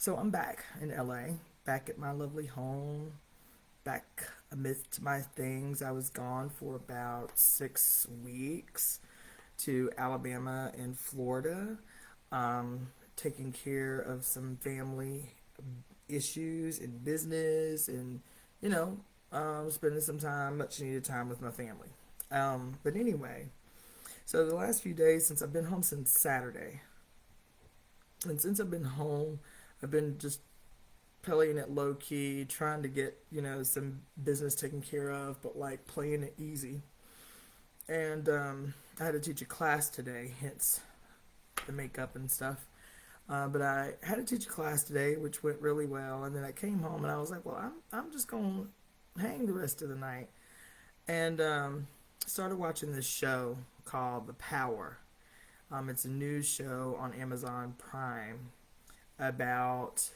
So I'm back in LA, back at my lovely home, back amidst my things. I was gone for about 6 weeks to Alabama and Florida, taking care of some family issues and business and, you know, spending some time, much needed time with my family. But anyway, so the last few days since I've been home since Saturday, and since I've been home, I've been just playing it low key, trying to get, some business taken care of, but like playing it easy. And I had to teach a class today, hence the makeup and stuff. But I had to teach a class today, which went really well. And then I came home and I was like, well, I'm just going to hang the rest of the night. And started watching this show called The Power. It's a news show on Amazon Prime about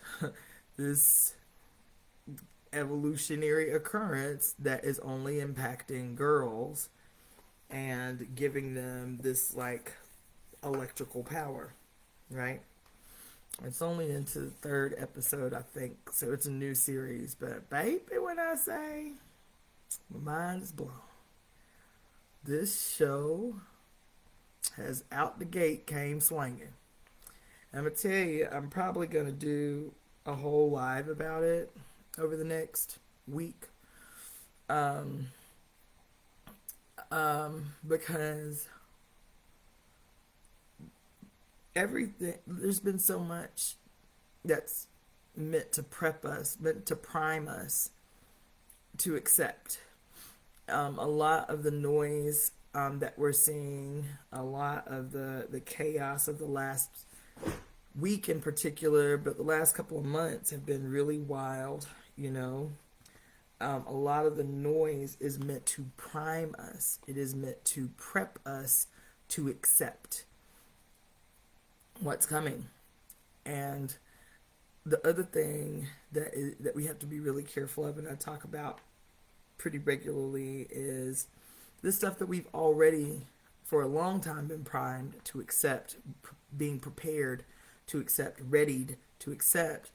this evolutionary occurrence that is only impacting girls and giving them this like electrical power, right? It's only into the third episode, I think, so it's a new series. But baby, when I say my mind is blown, this show has out the gate came swinging. I'm gonna tell you, I'm probably gonna do a whole live about it over the next week. Um, because everything there's been so much that's meant to prep us, meant to prime us to accept. A lot of the noise that we're seeing, a lot of the chaos of the last week in particular, but the last couple of months have been really wild, you know. A lot of the noise is meant to prime us. It is meant to prep us to accept what's coming. And the other thing that we have to be really careful of, and I talk about pretty regularly, is this stuff that we've already for a long time been primed to accept, being prepared to accept, readied to accept,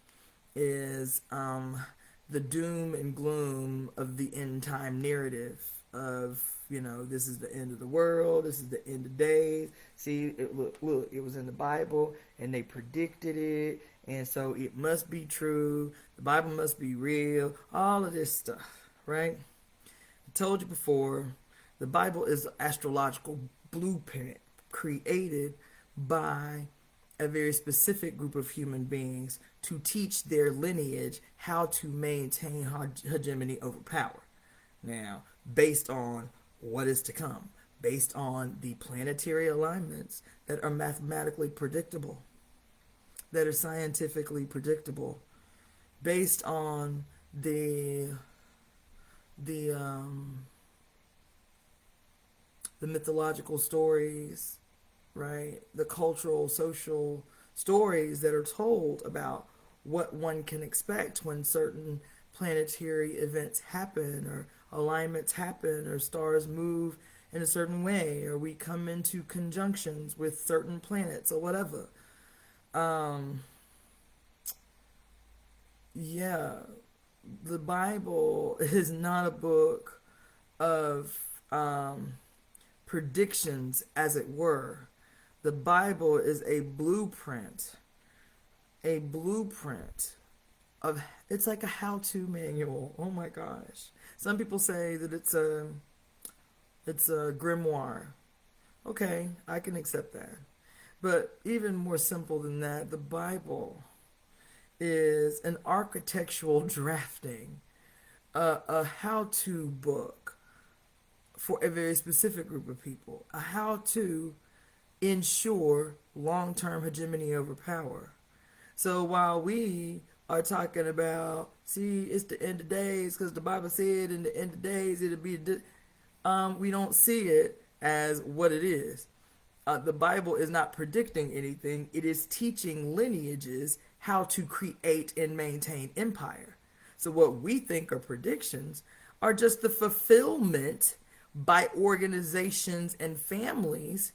is the doom and gloom of the end time narrative of, this is the end of the world, this is the end of days. See, look, it was in the Bible and they predicted it, and so it must be true. The Bible must be real. All of this stuff, right? I told you before, the Bible is an astrological blueprint created by a very specific group of human beings to teach their lineage how to maintain hegemony over power. Now, based on what is to come, based on the planetary alignments that are mathematically predictable, that are scientifically predictable, based on the mythological stories, right? The cultural, social stories that are told about what one can expect when certain planetary events happen, or alignments happen, or stars move in a certain way, or we come into conjunctions with certain planets, or whatever. Um, yeah, the Bible is not a book of predictions, as it were. The Bible is a blueprint of, it's like a how-to manual. Oh my gosh. Some people say that it's a grimoire. Okay, I can accept that. But even more simple than that, the Bible is an architectural drafting, a how-to book for a very specific group of people, a how-to ensure long-term hegemony over power. So while we are talking about, see, it's the end of days because the Bible said in the end of days it'll be, we don't see it as what it is. The Bible is not predicting anything. It is teaching lineages how to create and maintain empire. So what we think are predictions are just the fulfillment by organizations and families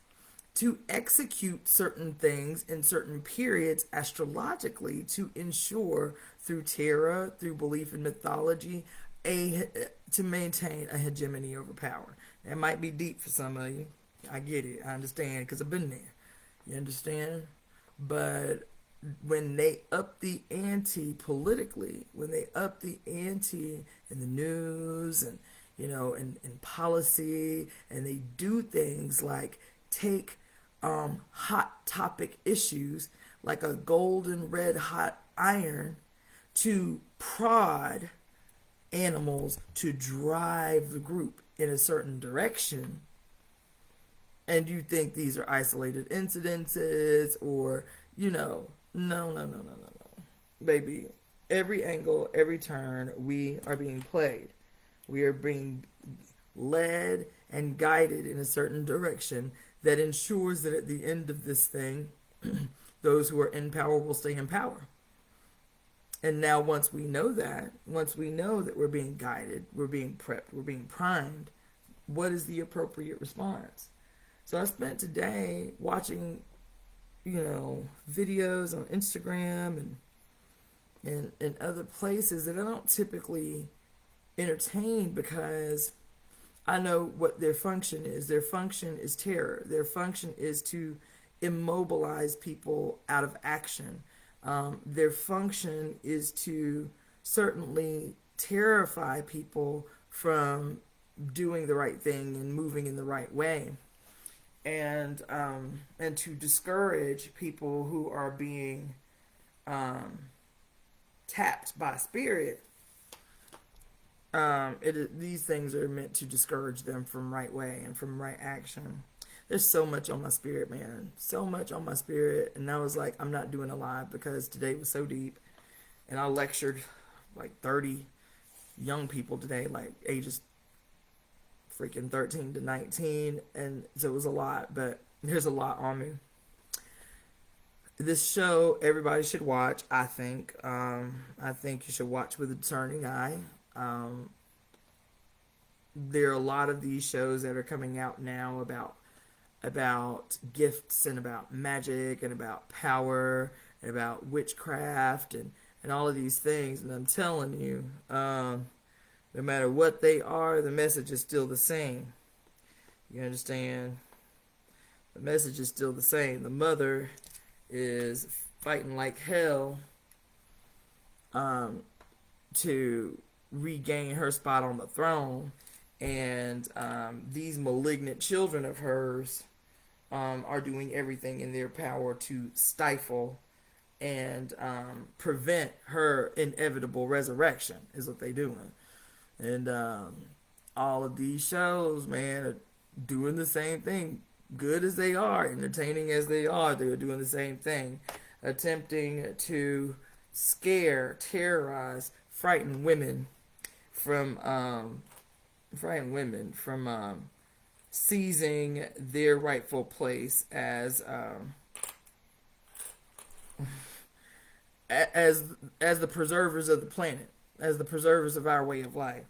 to execute certain things in certain periods astrologically to ensure through terror, through belief in mythology, a to maintain a hegemony over power. That might be deep for some of you. I get it. I understand because I've been there. You understand? But when they up the ante politically, when they up the ante in the news and in policy, and they do things like take hot topic issues like a golden red hot iron to prod animals to drive the group in a certain direction, and you think these are isolated incidences or no, baby, every angle, every turn, we are being played, we are being led and guided in a certain direction that ensures that at the end of this thing those who are in power will stay in power. And now once we know that we're being guided, we're being prepped, we're being primed, what is the appropriate response? So I spent today watching, videos on Instagram and other places that I don't typically entertain because I know what their function is. Their function is terror. Their function is to immobilize people out of action. Their function is to certainly terrify people from doing the right thing and moving in the right way, and to discourage people who are being tapped by spirit. These things are meant to discourage them from right way and from right action. There's so much on my spirit, man. So much on my spirit. And I was like, I'm not doing a live because today was so deep. And I lectured like 30 young people today, like ages freaking 13 to 19. And so it was a lot, but there's a lot on me. This show, everybody should watch, I think. I think you should watch with a discerning eye. There are a lot of these shows that are coming out now about gifts and about magic and about power and about witchcraft and all of these things. And I'm telling you, no matter what they are, the message is still the same. You understand? The message is still the same. The mother is fighting like hell to regain her spot on the throne. And these malignant children of hers are doing everything in their power to stifle and prevent her inevitable resurrection, is what they're doing. And all of these shows, man, are doing the same thing. Good as they are, entertaining as they are, they're doing the same thing. Attempting to scare, terrorize, frighten women from seizing their rightful place as the preservers of the planet, as the preservers of our way of life,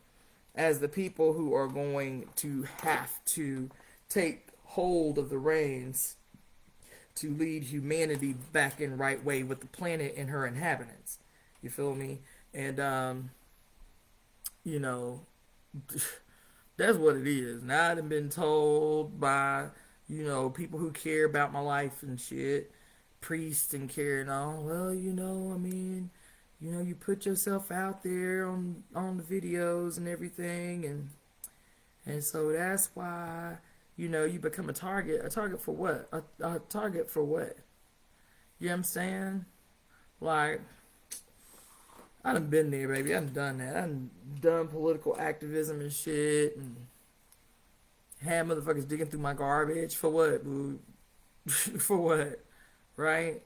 as the people who are going to have to take hold of the reins to lead humanity back in right way with the planet and her inhabitants. You feel me? And that's what it is. Now I've been told by, people who care about my life and shit, priests and carrying on, well, I mean, you put yourself out there on the videos and everything, and so that's why, you become a target. A target for what? A target for what? You know what I'm saying? Like, I done been there, baby. I done done that. I done political activism and shit, and had motherfuckers digging through my garbage. For what, boo? For what? Right?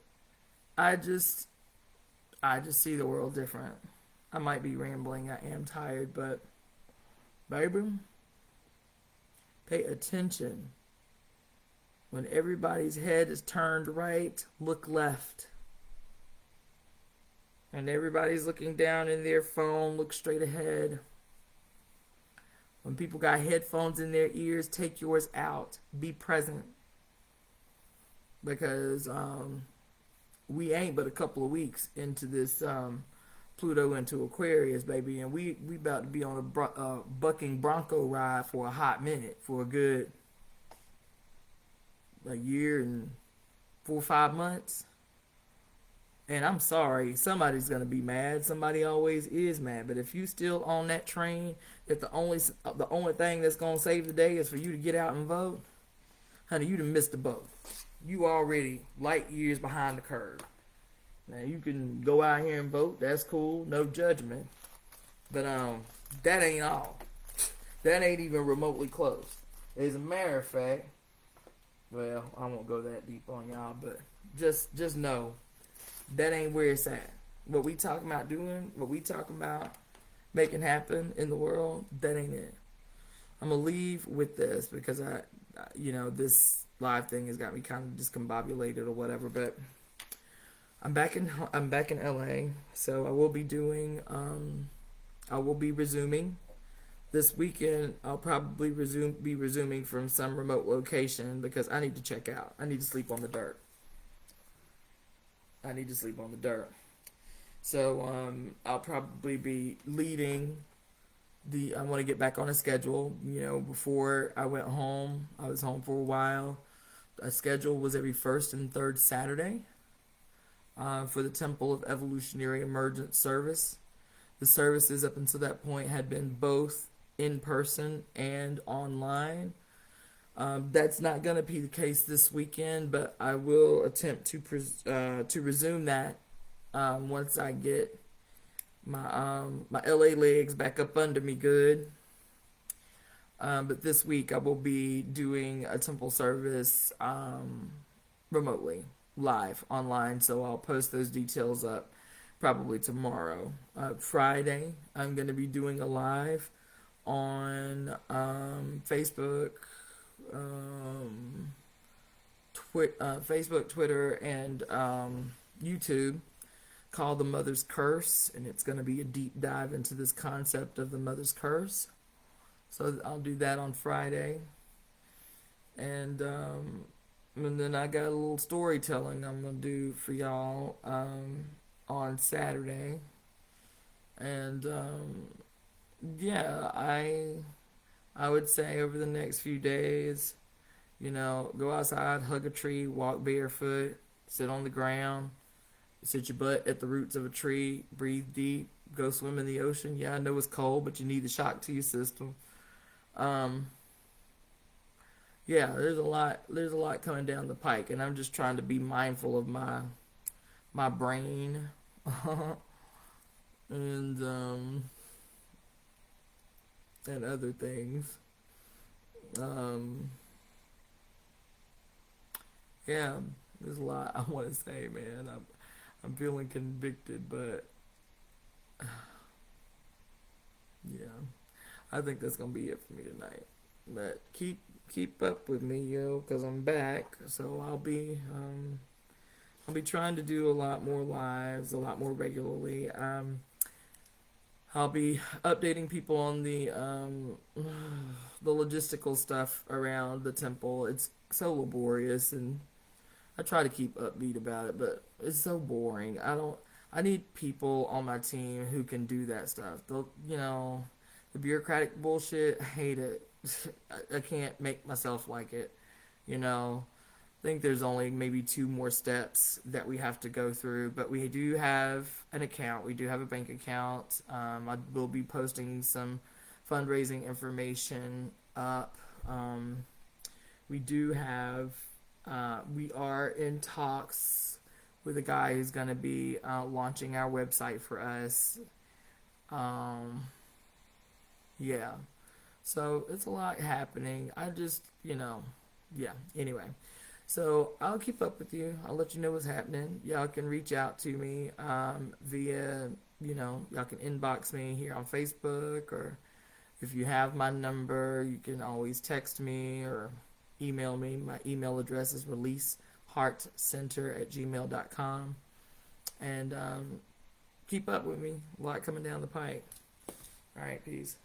I just see the world different. I might be rambling. I am tired, but baby, pay attention. When everybody's head is turned right, look left. And everybody's looking down in their phone, look straight ahead. When people got headphones in their ears, take yours out. Be present. because we ain't but a couple of weeks into this Pluto into Aquarius, baby, and we about to be on a bucking bronco ride for a hot minute, for a good a year and 4 or 5 months. And I'm sorry, somebody's gonna be mad. Somebody always is mad. But if you still on that train, that the only thing that's gonna save the day is for you to get out and vote, honey, you done missed the boat. You already light years behind the curve. Now you can go out here and vote. That's cool, no judgment. But that ain't all. That ain't even remotely close. As a matter of fact, well, I won't go that deep on y'all, but just know that ain't where it's at. What we talking about doing, what we talking about making happen in the world, that ain't it. I'm gonna leave with this because this live thing has got me kind of discombobulated or whatever. But I'm back in LA, so I will be doing. I will be resuming this weekend. I'll probably be resuming from some remote location because I need to check out. I need to sleep on the dirt. So I'll probably be leading I want to get back on a schedule. Before I went home, I was home for a while. A schedule was every first and third Saturday for the Temple of Evolutionary Emergence service. The services up until that point had been both in person and online. That's not going to be the case this weekend, but I will attempt to resume that once I get my LA legs back up under me good. But this week I will be doing a temple service remotely, live, online, so I'll post those details up probably tomorrow. Friday, I'm going to be doing a live on Facebook, Twitter, and YouTube, called The Mother's Curse, and it's going to be a deep dive into this concept of the Mother's Curse. So I'll do that on Friday. And then I got a little storytelling I'm going to do for y'all on Saturday. And I would say over the next few days, go outside, hug a tree, walk barefoot, sit on the ground, sit your butt at the roots of a tree, breathe deep, go swim in the ocean. Yeah, I know it's cold, but you need the shock to your system. There's a lot coming down the pike, and I'm just trying to be mindful of my brain. and other things. There's a lot I want to say, man. I'm feeling convicted, but I think that's gonna be it for me tonight. But keep up with me, yo, because I'm back. So I'll be trying to do a lot more lives, a lot more regularly. I'll be updating people on the logistical stuff around the temple. It's so laborious, and I try to keep upbeat about it, but it's so boring. I need people on my team who can do that stuff. The bureaucratic bullshit, I hate it. I can't make myself like it. I think there's only maybe 2 more steps that we have to go through, but we do have an account. We do have a bank account. I will be posting some fundraising information up. We do have, we are in talks with a guy who's going to be launching our website for us. So it's a lot happening. I just, anyway. So I'll keep up with you. I'll let you know what's happening. Y'all can reach out to me via, y'all can inbox me here on Facebook, or if you have my number, you can always text me or email me. My email address is releaseheartcenter@gmail.com. And keep up with me. A lot coming down the pike. All right, peace.